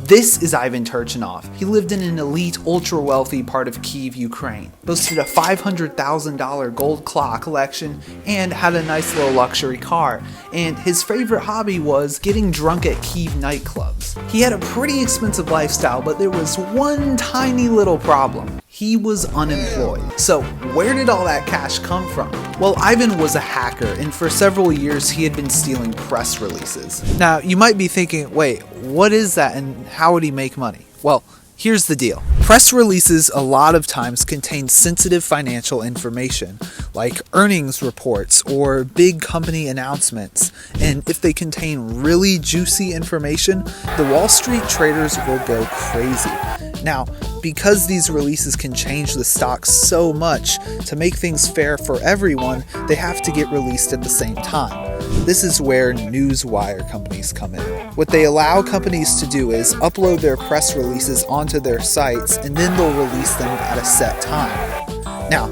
This is Ivan Turchynov. He lived in an elite, ultra-wealthy part of Kyiv, Ukraine, boasted a $500,000 gold claw collection, and had a nice little luxury car, and his favorite hobby was getting drunk at Kyiv nightclubs. He had a pretty expensive lifestyle, but there was one tiny little problem. He was unemployed. So where did all that cash come from? Well, Ivan was a hacker, and for several years he had been stealing press releases. Now, you might be thinking, wait, what is that and how would he make money? Well, here's the deal. Press releases a lot of times contain sensitive financial information, like earnings reports or big company announcements. And if they contain really juicy information, the Wall Street traders will go crazy. Now, because these releases can change the stock so much, to make things fair for everyone, they have to get released at the same time. This is where newswire companies come in. What they allow companies to do is upload their press releases onto their sites, and then they'll release them at a set time. Now,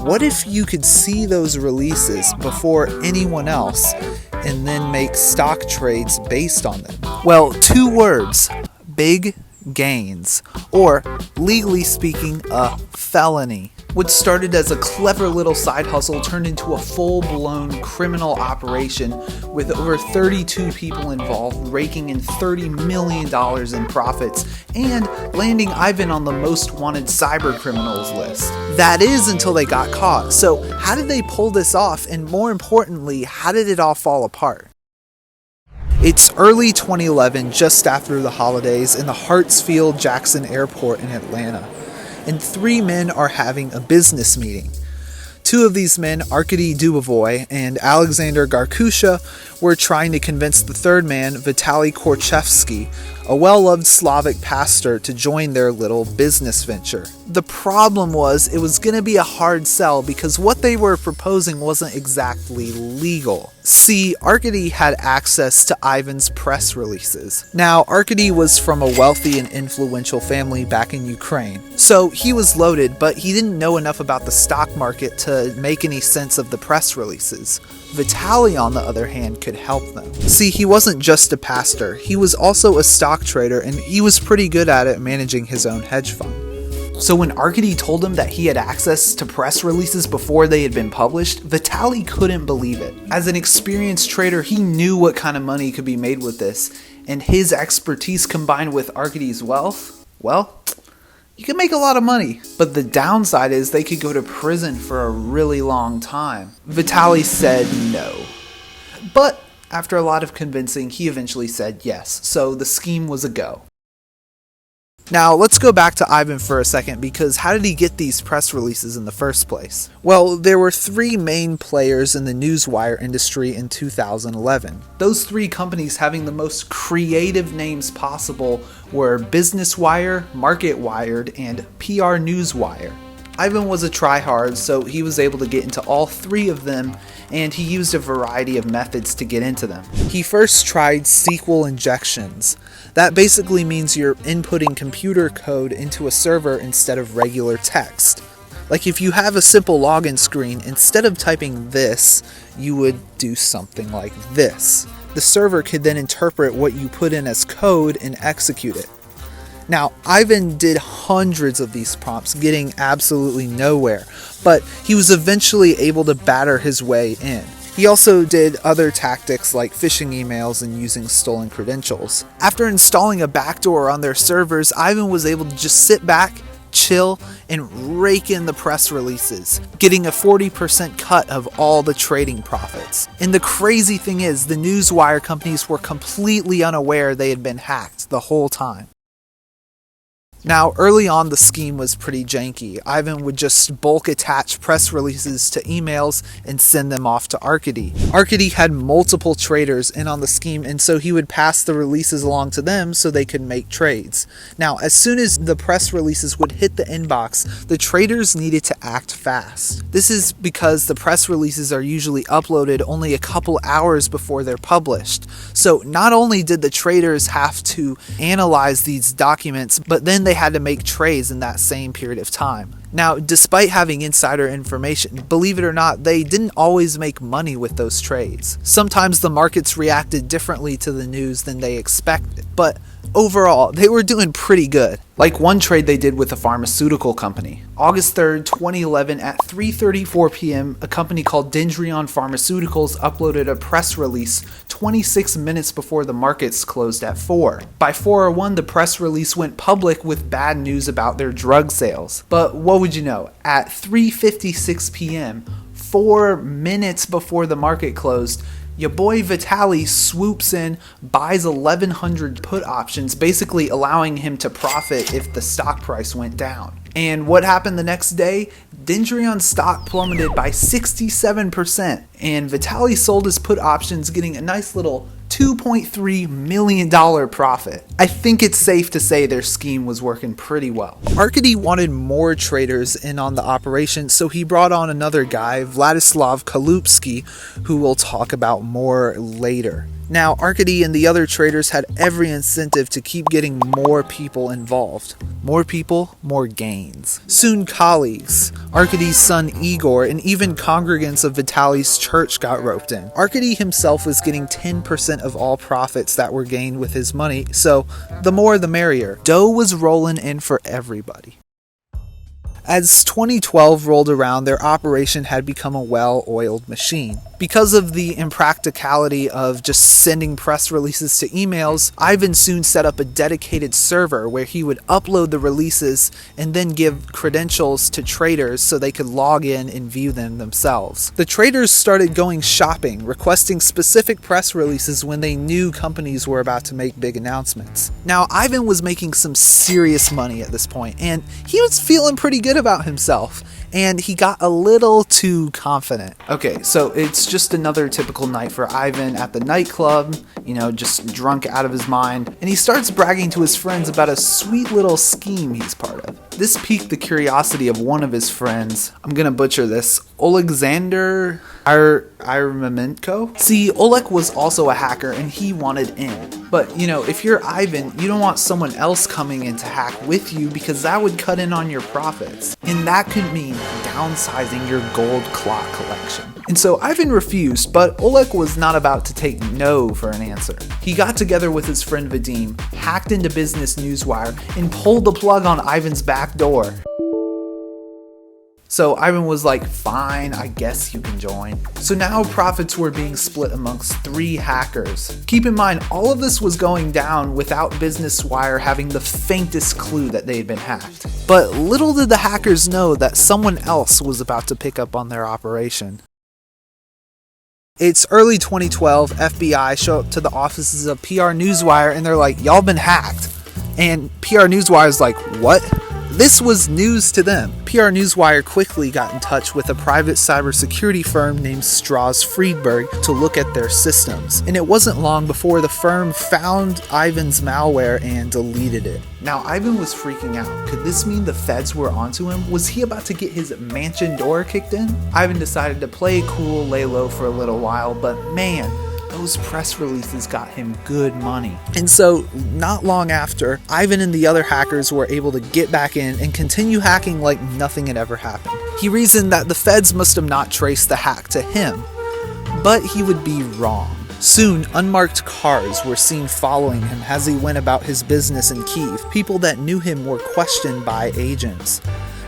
what if you could see those releases before anyone else and then make stock trades based on them? Well, 2 words: big gains, or legally speaking, a felony. What started as a clever little side hustle turned into a full-blown criminal operation with over 32 people involved, raking in $30 million in profits and landing Ivan on the most wanted cyber criminals list. That is, until they got caught. So how did they pull this off, and more importantly, how did it all fall apart? It's early 2011, just after the holidays, in the Hartsfield-Jackson Airport in Atlanta, and 3 men are having a business meeting. 2 of these men, Arkadiy Dubovoy and Alexander Garkusha, were trying to convince the third man, Vitaly Korchesvsky, a well-loved Slavic pastor, to join their little business venture. The problem was, it was going to be a hard sell because what they were proposing wasn't exactly legal. See, Arkadiy had access to Ivan's press releases. Now, Arkadiy was from a wealthy and influential family back in Ukraine, so he was loaded, but he didn't know enough about the stock market to make any sense of the press releases. Vitaly, on the other hand, could help them. See, he wasn't just a pastor, he was also a stock trader, and he was pretty good at it managing his own hedge fund. So when Arkadiy told him that he had access to press releases before they had been published, Vitaly couldn't believe it. As an experienced trader, he knew what kind of money could be made with this, and his expertise combined with Arkadiy's wealth, well, you could make a lot of money. But the downside is they could go to prison for a really long time. Vitaly said no. But after a lot of convincing, he eventually said yes, so the scheme was a go. Now, let's go back to Ivan for a second, because how did he get these press releases in the first place? Well, there were 3 main players in the newswire industry in 2011. Those 3 companies having the most creative names possible were Business Wire, Market Wired, and PR Newswire. Ivan was a tryhard, so he was able to get into all 3 of them, and he used a variety of methods to get into them. He first tried SQL injections. That basically means you're inputting computer code into a server instead of regular text. Like if you have a simple login screen, instead of typing this, you would do something like this. The server could then interpret what you put in as code and execute it. Now, Ivan did hundreds of these prompts, getting absolutely nowhere, but he was eventually able to batter his way in. He also did other tactics like phishing emails and using stolen credentials. After installing a backdoor on their servers, Ivan was able to just sit back, chill, and rake in the press releases, getting a 40% cut of all the trading profits. And the crazy thing is, the newswire companies were completely unaware they had been hacked the whole time. Now, early on, the scheme was pretty janky. Ivan would just bulk attach press releases to emails and send them off to Arkadiy. Arkadiy had multiple traders in on the scheme, and so he would pass the releases along to them so they could make trades. Now, as soon as the press releases would hit the inbox, the traders needed to act fast. This is because the press releases are usually uploaded only a couple hours before they're published. So not only did the traders have to analyze these documents, but then they had to make trades in that same period of time. Now, despite having insider information, believe it or not, they didn't always make money with those trades. Sometimes the markets reacted differently to the news than they expected, but overall, they were doing pretty good. Like one trade they did with a pharmaceutical company. August 3rd, 2011 at 3:34 p.m., a company called Dendreon Pharmaceuticals uploaded a press release 26 minutes before the markets closed at 4. By 4:01, the press release went public with bad news about their drug sales. But what would you know? At 3:56 p.m., 4 minutes before the market closed, your boy Vitaly swoops in, buys 1,100 put options, basically allowing him to profit if the stock price went down. And what happened the next day? Dendreon's stock plummeted by 67%, and Vitaly sold his put options, getting a nice little $2.3 million profit. I think it's safe to say their scheme was working pretty well. Arkadiy wanted more traders in on the operation, so he brought on another guy, Vitaly Korchesvsky, who we'll talk about more later. Now, Arkadiy and the other traders had every incentive to keep getting more people involved. More people, more gains. Soon colleagues, Arkadiy's son Igor, and even congregants of Vitaly's church got roped in. Arkadiy himself was getting 10% of all profits that were gained with his money, so the more the merrier. Dough was rolling in for everybody. As 2012 rolled around, their operation had become a well-oiled machine. Because of the impracticality of just sending press releases to emails, Ivan soon set up a dedicated server where he would upload the releases and then give credentials to traders so they could log in and view them themselves. The traders started going shopping, requesting specific press releases when they knew companies were about to make big announcements. Now, Ivan was making some serious money at this point, and he was feeling pretty good about himself, and he got a little too confident. Okay, so it's just another typical night for Ivan at the nightclub, just drunk out of his mind, and he starts bragging to his friends about a sweet little scheme he's part of. This piqued the curiosity of one of his friends. I'm gonna butcher this. Alexander Armenko? See, Oleg was also a hacker and he wanted in. But, if you're Ivan, you don't want someone else coming in to hack with you because that would cut in on your profits. And that could mean downsizing your gold clock collection. And so Ivan refused, but Oleg was not about to take no for an answer. He got together with his friend Vadim, hacked into Business Newswire, and pulled the plug on Ivan's back door. So Ivan was like, fine, I guess you can join. So now profits were being split amongst 3 hackers. Keep in mind, all of this was going down without Business Wire having the faintest clue that they had been hacked. But little did the hackers know that someone else was about to pick up on their operation. It's early 2012, FBI show up to the offices of PR Newswire and they're like, y'all been hacked. And PR Newswire's like, what? This was news to them. PR Newswire quickly got in touch with a private cybersecurity firm named Strauss Friedberg to look at their systems. And it wasn't long before the firm found Ivan's malware and deleted it. Now, Ivan was freaking out. Could this mean the feds were onto him? Was he about to get his mansion door kicked in? Ivan decided to play cool, lay low for a little while, but man, those press releases got him good money. And so, not long after, Ivan and the other hackers were able to get back in and continue hacking like nothing had ever happened. He reasoned that the feds must have not traced the hack to him, but he would be wrong. Soon, unmarked cars were seen following him as he went about his business in Kyiv. People that knew him were questioned by agents.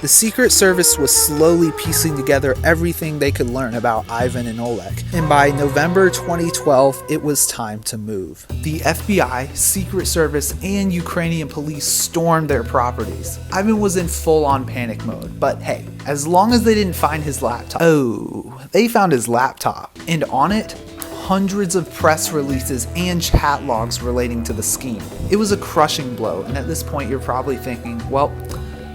The Secret Service was slowly piecing together everything they could learn about Ivan and Oleg, and by November 2012, it was time to move. The FBI, Secret Service, and Ukrainian police stormed their properties. Ivan was in full-on panic mode, but hey, as long as they didn't find his laptop. Oh, they found his laptop, and on it, hundreds of press releases and chat logs relating to the scheme. It was a crushing blow, and at this point, you're probably thinking, well,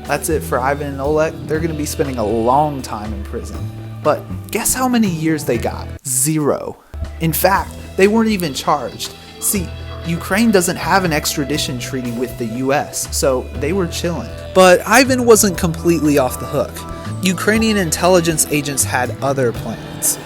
that's it for Ivan and Oleg. They're going to be spending a long time in prison. But guess how many years they got? 0. In fact, they weren't even charged. See, Ukraine doesn't have an extradition treaty with the US, so they were chilling. But Ivan wasn't completely off the hook. Ukrainian intelligence agents had other plans.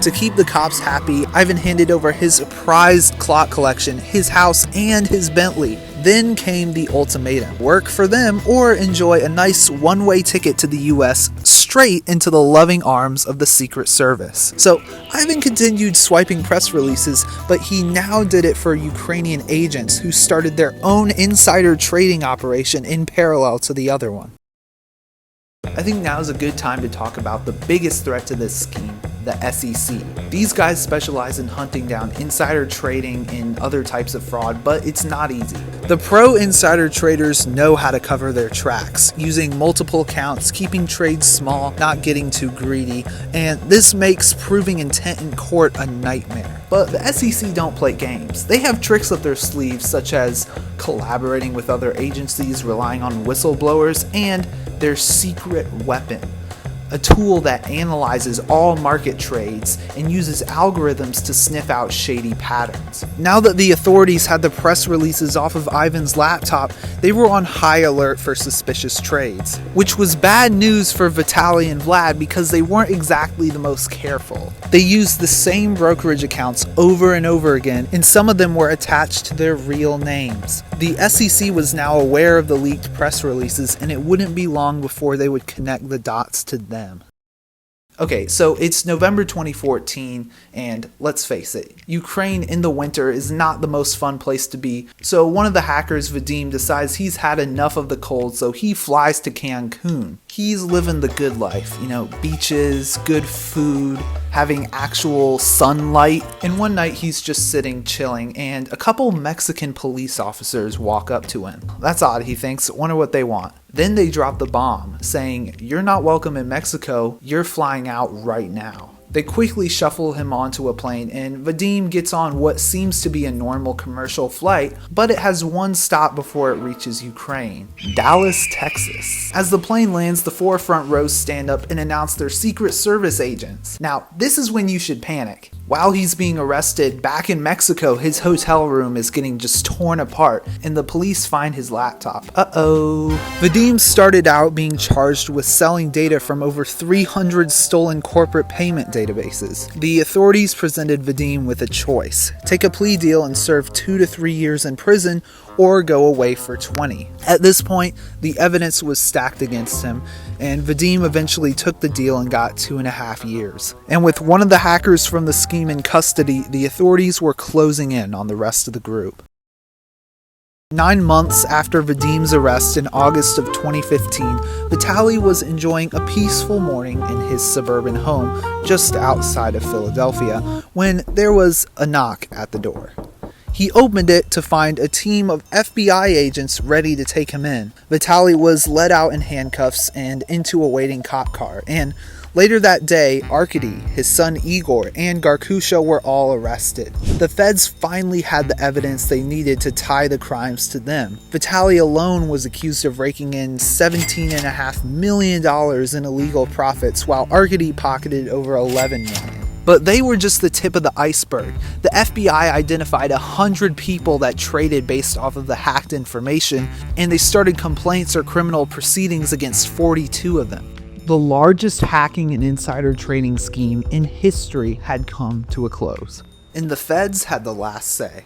To keep the cops happy, Ivan handed over his prized clock collection, his house, and his Bentley. Then came the ultimatum: work for them or enjoy a nice one-way ticket to the US straight into the loving arms of the Secret Service. So Ivan continued swiping press releases, but he now did it for Ukrainian agents who started their own insider trading operation in parallel to the other one. I think now is a good time to talk about the biggest threat to this scheme, the SEC. These guys specialize in hunting down insider trading and other types of fraud, but it's not easy. The pro insider traders know how to cover their tracks, using multiple accounts, keeping trades small, not getting too greedy, and this makes proving intent in court a nightmare. But the SEC don't play games. They have tricks up their sleeves, such as collaborating with other agencies, relying on whistleblowers, and their secret weapon, a tool that analyzes all market trades and uses algorithms to sniff out shady patterns. Now that the authorities had the press releases off of Ivan's laptop, they were on high alert for suspicious trades, which was bad news for Vitaly and Vlad because they weren't exactly the most careful. They used the same brokerage accounts over and over again, and some of them were attached to their real names. The SEC was now aware of the leaked press releases, and it wouldn't be long before they would connect the dots to them. Okay, so it's November 2014, and let's face it, Ukraine in the winter is not the most fun place to be, so one of the hackers, Vadim, decides he's had enough of the cold, so he flies to Cancun. He's living the good life, beaches, good food, having actual sunlight, and one night he's just sitting chilling, and a couple Mexican police officers walk up to him. That's odd, he thinks, wonder what they want. Then they drop the bomb, saying, "You're not welcome in Mexico, you're flying out right now." They quickly shuffle him onto a plane, and Vadim gets on what seems to be a normal commercial flight, but it has one stop before it reaches Ukraine, Dallas, Texas. As the plane lands, the four front rows stand up and announce they're Secret Service agents. Now, this is when you should panic. While he's being arrested, back in Mexico, his hotel room is getting just torn apart, and the police find his laptop. Uh-oh. Vadim started out being charged with selling data from over 300 stolen corporate payment databases. The authorities presented Vadim with a choice: take a plea deal and serve 2 to 3 years in prison, or go away for 20. At this point, the evidence was stacked against him, and Vadim eventually took the deal and got 2.5 years. And with one of the hackers from the scheme in custody, the authorities were closing in on the rest of the group. 9 months after Vadim's arrest in August of 2015, Vitaly was enjoying a peaceful morning in his suburban home just outside of Philadelphia when there was a knock at the door. He opened it to find a team of FBI agents ready to take him in. Vitaly was led out in handcuffs and into a waiting cop car, and later that day, Arkadiy, his son Igor, and Garkusha were all arrested. The feds finally had the evidence they needed to tie the crimes to them. Vitaly alone was accused of raking in $17.5 million in illegal profits, while Arkadiy pocketed over $11 million. But they were just the tip of the iceberg. The FBI identified 100 people that traded based off of the hacked information, and they started complaints or criminal proceedings against 42 of them. The largest hacking and insider trading scheme in history had come to a close, and the feds had the last say.